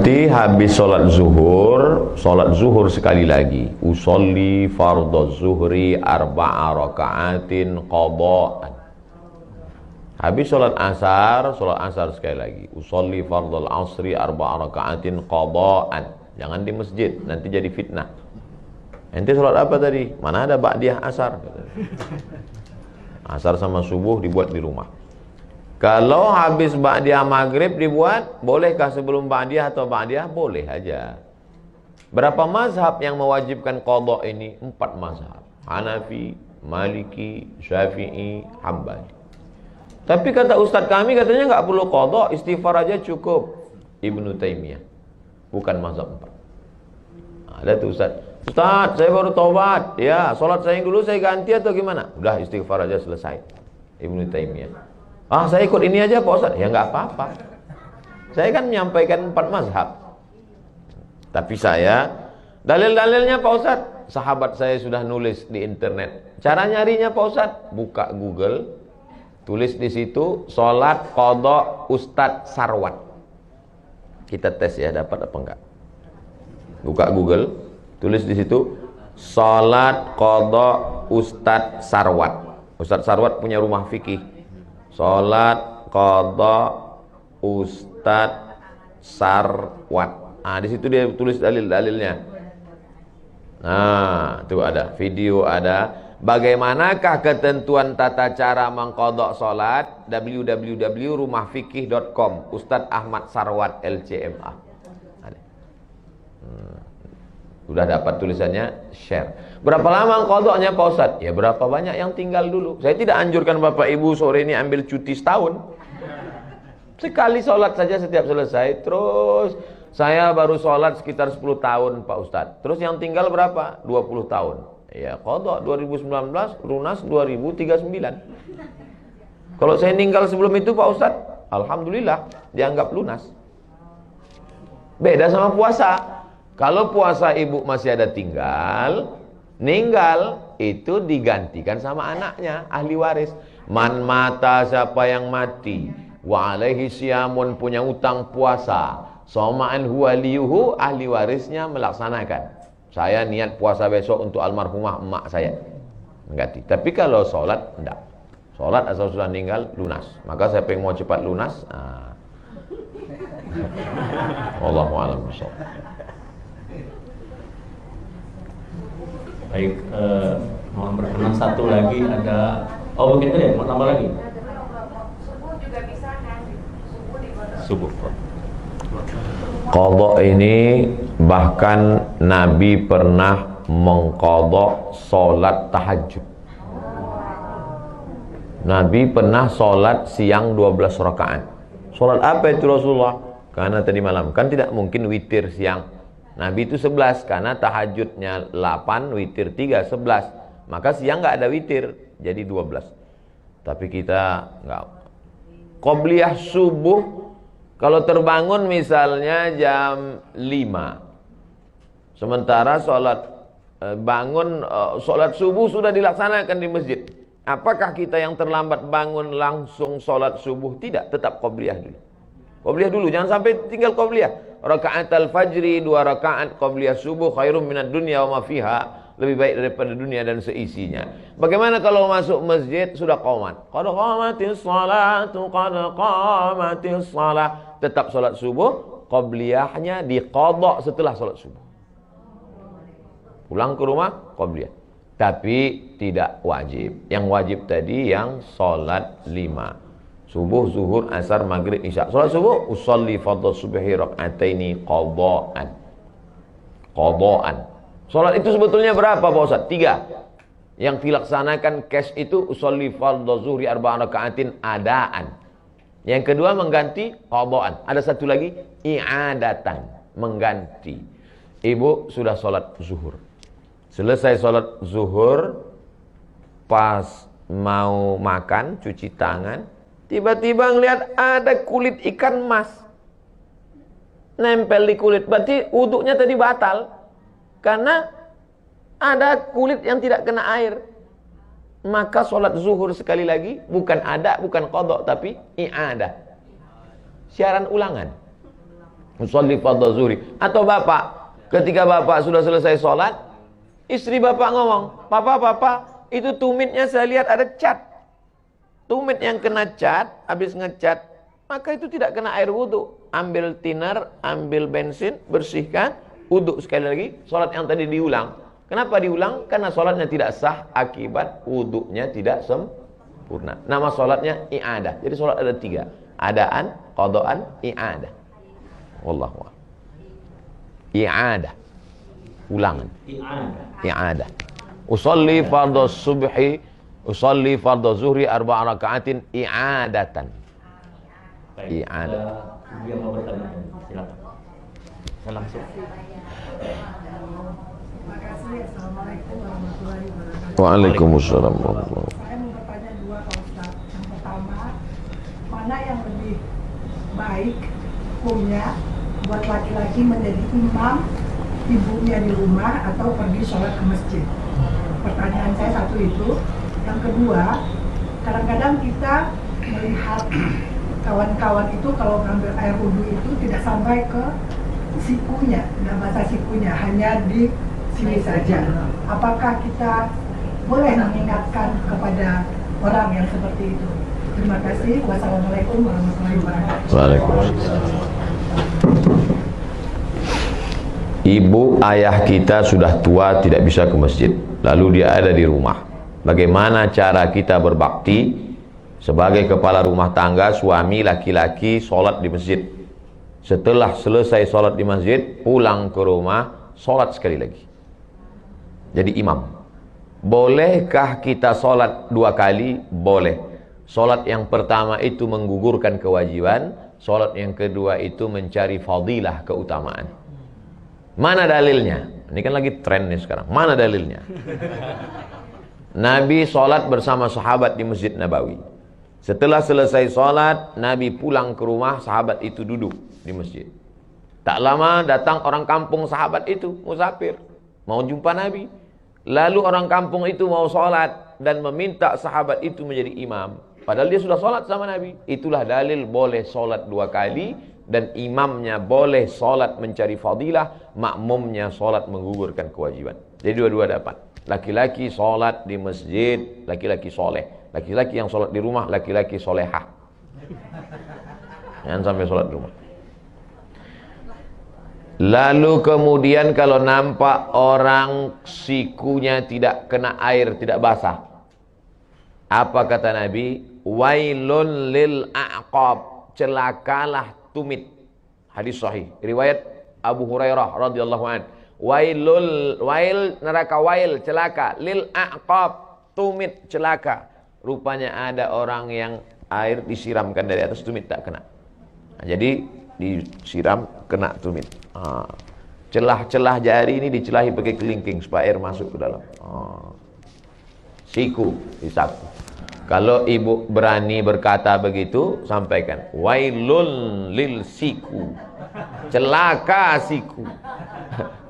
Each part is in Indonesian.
Nanti habis sholat zuhur sekali lagi. Usolli fardhu zuhri arba'a raka'atin qada'an. Habis sholat asar sekali lagi. Usolli fardhu asri arba'a raka'atin qada'an. Jangan di masjid, nanti jadi fitnah. Ente sholat apa tadi? Mana ada ba'diyah asar? Asar sama subuh dibuat di rumah. Kalau habis ba'diyah maghrib dibuat, bolehkah sebelum ba'diyah atau ba'diyah? Boleh aja. Berapa mazhab yang mewajibkan qadha ini? 4 mazhab. Hanafi, Maliki, Syafi'i, Hambali. Tapi kata ustadz kami katanya nggak perlu qadha, istighfar aja cukup. Ibnu Taimiyah. Bukan mazhab 4. Ada tuh ustadz. Ustadz, saya baru taubat. Ya, sholat saya yang dulu saya ganti atau gimana? Udah istighfar aja selesai. Ibnu Taimiyah. Ah, saya ikut ini aja Pak Ustadz. Ya nggak apa-apa. Saya kan menyampaikan 4 mazhab. Tapi saya, dalil-dalilnya Pak Ustadz, sahabat saya sudah nulis di internet. Cara nyarinya Pak Ustadz, buka Google, tulis di situ, sholat qadha Ustadz Sarwat. Kita tes ya, dapat apa enggak. Buka Google, tulis di situ, sholat qadha Ustadz Sarwat. Ustadz Sarwat punya rumah fikih. Sholat qadha Ustadz Sarwat. Nah, di situ dia tulis dalil-dalilnya. Nah, itu ada video, ada bagaimanakah ketentuan tata cara mengqadha sholat, www.rumahfikih.com, Ustadz Ahmad Sarwat LCMA. Ada. Udah dapat tulisannya, share. Berapa lama qadhanya Pak Ustadz? Ya berapa banyak yang tinggal dulu. Saya tidak anjurkan Bapak Ibu sore ini ambil cuti setahun. Sekali sholat saja setiap selesai. Terus saya baru sholat sekitar 10 tahun Pak Ustadz. Terus yang tinggal berapa? 20 tahun. Ya qadha 2019, lunas 2039. Kalau saya meninggal sebelum itu Pak Ustadz, alhamdulillah dianggap lunas. Beda sama puasa. Kalau puasa ibu masih ada ninggal itu digantikan sama anaknya, ahli waris. Man mata, siapa yang mati, wa alaihi siyamun, punya utang puasa, soma'an huwa liyuhu, ahli warisnya melaksanakan. Saya niat puasa besok untuk almarhumah emak saya, mengganti. Tapi kalau sholat, enggak. Sholat asal sudah meninggal, lunas. Maka siapa yang mau cepat lunas, Wallahu a'lam bishawab. Baik, mohon berkenan satu lagi ada. Oh begitu ya, mau tambah lagi? Subuh juga bisa kan? Subuh. Qadha ini bahkan Nabi pernah mengqadha sholat tahajud. Nabi pernah sholat siang 12 rakaat. Sholat apa itu Rasulullah? Karena tadi malam kan tidak mungkin witir siang. Nabi itu 11 karena tahajudnya 8, witir 3, 11. Maka siang nggak ada witir, jadi 12. Tapi kita nggak. Qobliyah subuh kalau terbangun misalnya jam 5. Sementara sholat subuh sudah dilaksanakan di masjid. Apakah kita yang terlambat bangun langsung sholat subuh? Tidak, tetap qobliyah dulu. Qobliyah dulu, jangan sampai tinggal qobliyah. Rakaat al-fajri 2 rakaat qobliyah subuh khairum minad dunya wa ma fiha, lebih baik daripada dunia dan seisinya. Bagaimana kalau masuk masjid sudah qomat? Qad qamatis shalatu, qad qamatis shalah. Tetap salat subuh, qobliyahnya diqadha setelah salat subuh. Pulang ke rumah qobliyah. Tapi tidak wajib. Yang wajib tadi yang salat 5. Subuh, zuhur, asar, maghrib, isya. Salat subuh, usolli fardhu subhi rak'ataini qadha'an. Qadha'an. Salat itu sebetulnya berapa Pak Ustaz? 3. Yang dilaksanakan cash itu usolli fardhu zuhri arba'a raka'atin adaan. Yang kedua mengganti qadha'an. Ada satu lagi i'adatan, mengganti. Ibu sudah salat zuhur. Selesai salat zuhur, pas mau makan, cuci tangan, tiba-tiba ngelihat ada kulit ikan mas nempel di kulit. Berarti wuduknya tadi batal karena ada kulit yang tidak kena air. Maka sholat zuhur sekali lagi bukan ada, bukan qadha, tapi i'adah, siaran ulangan. Usolli fardhu zuhri. Atau bapak, ketika bapak sudah selesai sholat, istri bapak ngomong, papa, itu tumitnya saya lihat ada cat. Tumit yang kena cat, habis ngecat, maka itu tidak kena air wudhu. Ambil thinner, ambil bensin, bersihkan, wudhu sekali lagi, sholat yang tadi diulang. Kenapa diulang? Karena sholatnya tidak sah akibat wudhunya tidak sempurna. Nama sholatnya i'adah. Jadi sholat ada 3. Adaan, qadaan, i'adah. Wallahu a'lam. I'adah. Ulangan. I'adah. Usolli fardhu subhi, usolli fardhu zuhri 4 raka'atin i'adatan. Baik, I'adah. dia mau bertanya, silakan. Saya langsung. Terima kasih. Assalamualaikum warahmatullahi wabarakatuh. Waalaikumsalam warahmatullahi wabarakatuh. Saya mau bertanya 2 Pak Ustaz. Yang pertama, mana yang lebih baik hukumnya buat laki-laki menjadi imam ibunya di rumah atau pergi sholat ke masjid? Pertanyaan saya satu itu. Yang kedua, kadang-kadang kita melihat kawan-kawan itu kalau ngambil air wudhu itu tidak sampai ke sikunya, tidak basah sikunya, hanya di sini saja. Apakah kita boleh mengingatkan kepada orang yang seperti itu? Terima kasih. Wassalamualaikum warahmatullahi wabarakatuh. Waalaikumsalam. Ibu ayah kita sudah tua, tidak bisa ke masjid, lalu dia ada di rumah. Bagaimana cara kita berbakti sebagai kepala rumah tangga, suami laki-laki sholat di masjid? Setelah selesai sholat di masjid, pulang ke rumah, sholat sekali lagi. Jadi imam. Bolehkah kita sholat 2 kali? Boleh. Sholat yang pertama itu menggugurkan kewajiban, sholat yang kedua itu mencari fadilah, keutamaan. Mana dalilnya? Ini kan lagi tren nih sekarang. Mana dalilnya? Nabi sholat bersama sahabat di Masjid Nabawi. Setelah selesai sholat, Nabi pulang ke rumah, sahabat itu duduk di masjid. Tak lama datang orang kampung sahabat itu, musafir, mau jumpa Nabi. Lalu orang kampung itu mau sholat dan meminta sahabat itu menjadi imam. Padahal dia sudah sholat sama Nabi. Itulah dalil boleh sholat 2 kali, dan imamnya boleh sholat mencari fadilah, makmumnya sholat menggugurkan kewajiban. Jadi dua-dua dapat. Laki-laki sholat di masjid, laki-laki soleh. Laki-laki yang sholat di rumah, laki-laki solehah. Jangan sampai sholat di rumah. Lalu kemudian kalau nampak orang sikunya tidak kena air, tidak basah, apa kata Nabi? Wailun lil a'qab, celakalah tumit. Hadis sahih, riwayat Abu Hurairah radhiyallahu anhu. Wail neraka, wail celaka, lil a'qab tumit celaka. Rupanya ada orang yang air disiramkan dari atas, tumit tak kena. Nah, jadi disiram kena tumit. Celah-celah jari ini dicelahi pakai kelingking supaya air masuk ke dalam. Siku disapu. Kalau ibu berani berkata begitu, sampaikan wailun lil siku, celaka siku.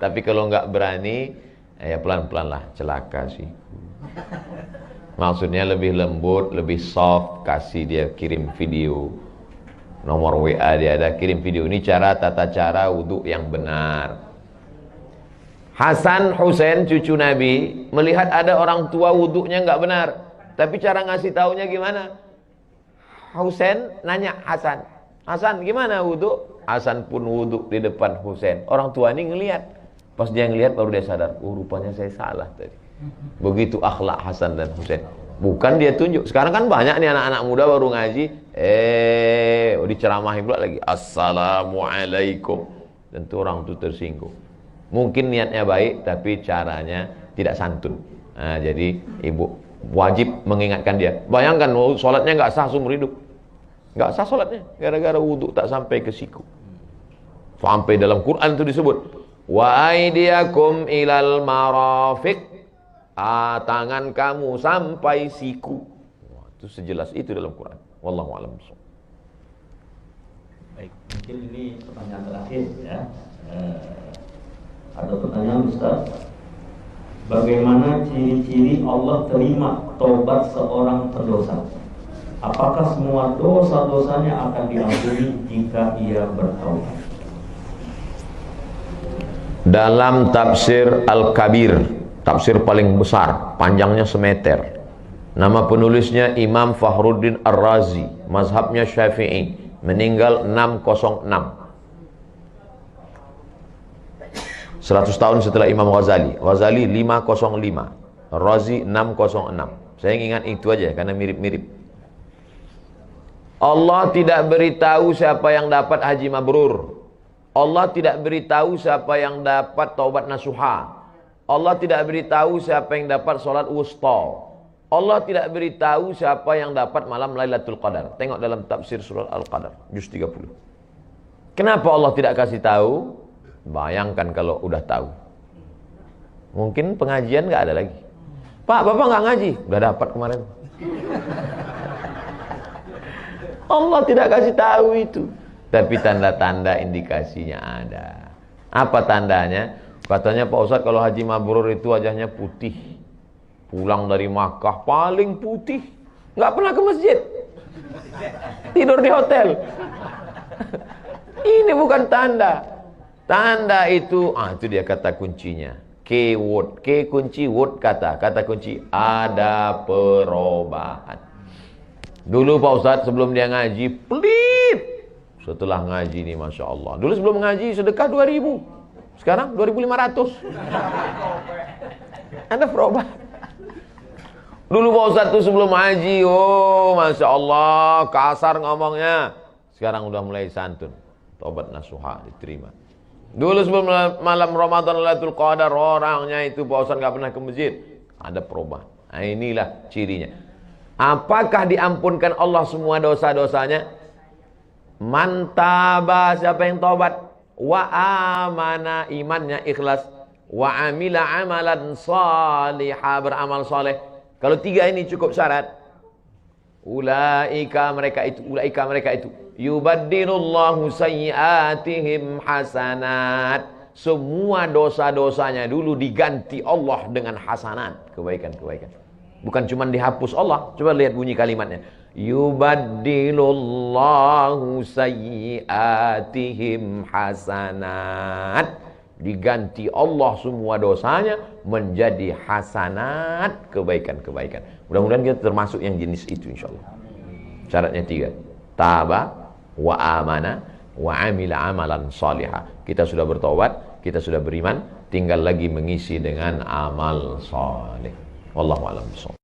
Tapi kalau enggak berani, ya pelan-pelan lah, celaka siku. Maksudnya lebih lembut, lebih soft, kasih dia kirim video. Nomor WA dia ada, kirim video. Ini cara, tata cara wudhu yang benar. Hasan Husain cucu Nabi melihat ada orang tua wudhunya enggak benar. Tapi cara ngasih taunya gimana? Husain nanya Hasan, Hasan gimana wudhu? Hasan pun wudhu di depan Husain. Orang tua ini ngelihat. Pas dia ngelihat baru dia sadar, oh rupanya saya salah tadi. Begitu akhlak Hasan dan Husain. Bukan dia tunjuk. Sekarang kan banyak nih anak-anak muda baru ngaji, diceramahin pula lagi. Assalamualaikum. Tentu orang itu tersinggung. Mungkin niatnya baik, tapi caranya tidak santun. Nah, jadi ibu wajib mengingatkan dia. Bayangkan sholatnya nggak sah seumur hidup, nggak sah sholatnya gara-gara wudhu tak sampai ke siku. Sampai dalam Quran itu disebut wa aidiakum ilal marafiq, tangan kamu sampai siku. Wah, itu sejelas itu dalam Quran. Wallahu a'lam. Baik, mungkin ini pertanyaan terakhir ya. Ada pertanyaan Ustaz, bagaimana ciri-ciri Allah terima taubat seorang berdosa? Apakah semua dosa-dosanya akan diampuni jika ia bertaubat? dalam tafsir Al-Kabir, tafsir paling besar, panjangnya semeter. Nama penulisnya Imam Fakhruddin Ar-Razi, mazhabnya Syafi'i, meninggal 606. 100 tahun setelah Imam Ghazali. Ghazali 505, Razi 606. Saya ingat itu aja karena mirip-mirip. Allah tidak beritahu siapa yang dapat haji mabrur. Allah tidak beritahu siapa yang dapat taubat nasuha. Allah tidak beritahu siapa yang dapat salat wusta. Allah tidak beritahu siapa yang dapat malam Lailatul Qadar. Tengok dalam tafsir surah Al-Qadar, juz 30. Kenapa Allah tidak kasih tahu? Bayangkan kalau udah tahu. Mungkin pengajian nggak ada lagi. Pak, Bapak nggak ngaji? Udah dapat kemarin. Allah tidak kasih tahu itu. Tapi tanda-tanda indikasinya ada. Apa tandanya? Katanya Pak Ustadz kalau haji mabrur itu wajahnya putih. Pulang dari Makkah paling putih, nggak pernah ke masjid, tidur di hotel. Ini bukan tanda. Tanda itu, itu dia kata kuncinya. Keyword, K kunci, word kata kunci, ada perubahan. Dulu Pak Ustadz sebelum dia ngaji pelit, setelah ngaji nih Masya Allah. Dulu sebelum ngaji sedekah 2.000, sekarang 2.500. Ada perubahan. Dulu Pak Ustadz tuh sebelum haji, Masya Allah, kasar ngomongnya. Sekarang udah mulai santun. Taubat nasuha diterima. Dulu sebelum malam Ramadan Lailatul Qadar, orangnya itu Pak Ustadz gak pernah ke masjid. Ada perubahan. Nah, inilah cirinya. Apakah diampunkan Allah semua dosa-dosanya? Mantaba, siapa yang taubat? Wa amana, imannya ikhlas. Wa amila amalan salihah, beramal saleh. Kalau 3 ini cukup syarat. Ulaika mereka itu yubaddilullahu sayyiatihim hasanat. Semua dosa-dosanya dulu diganti Allah dengan hasanat, kebaikan-kebaikan. Bukan cuma dihapus Allah. Coba lihat bunyi kalimatnya. Yubaddilullahu sayyiatihim hasanat. Diganti Allah semua dosanya menjadi hasanat, kebaikan-kebaikan. Mudah-mudahan kita termasuk yang jenis itu insyaallah. Syaratnya 3. Taba wa amana wa amila amalan salihah. Kita sudah bertobat, kita sudah beriman, tinggal lagi mengisi dengan amal saleh. Wallahu a'lam bishawab.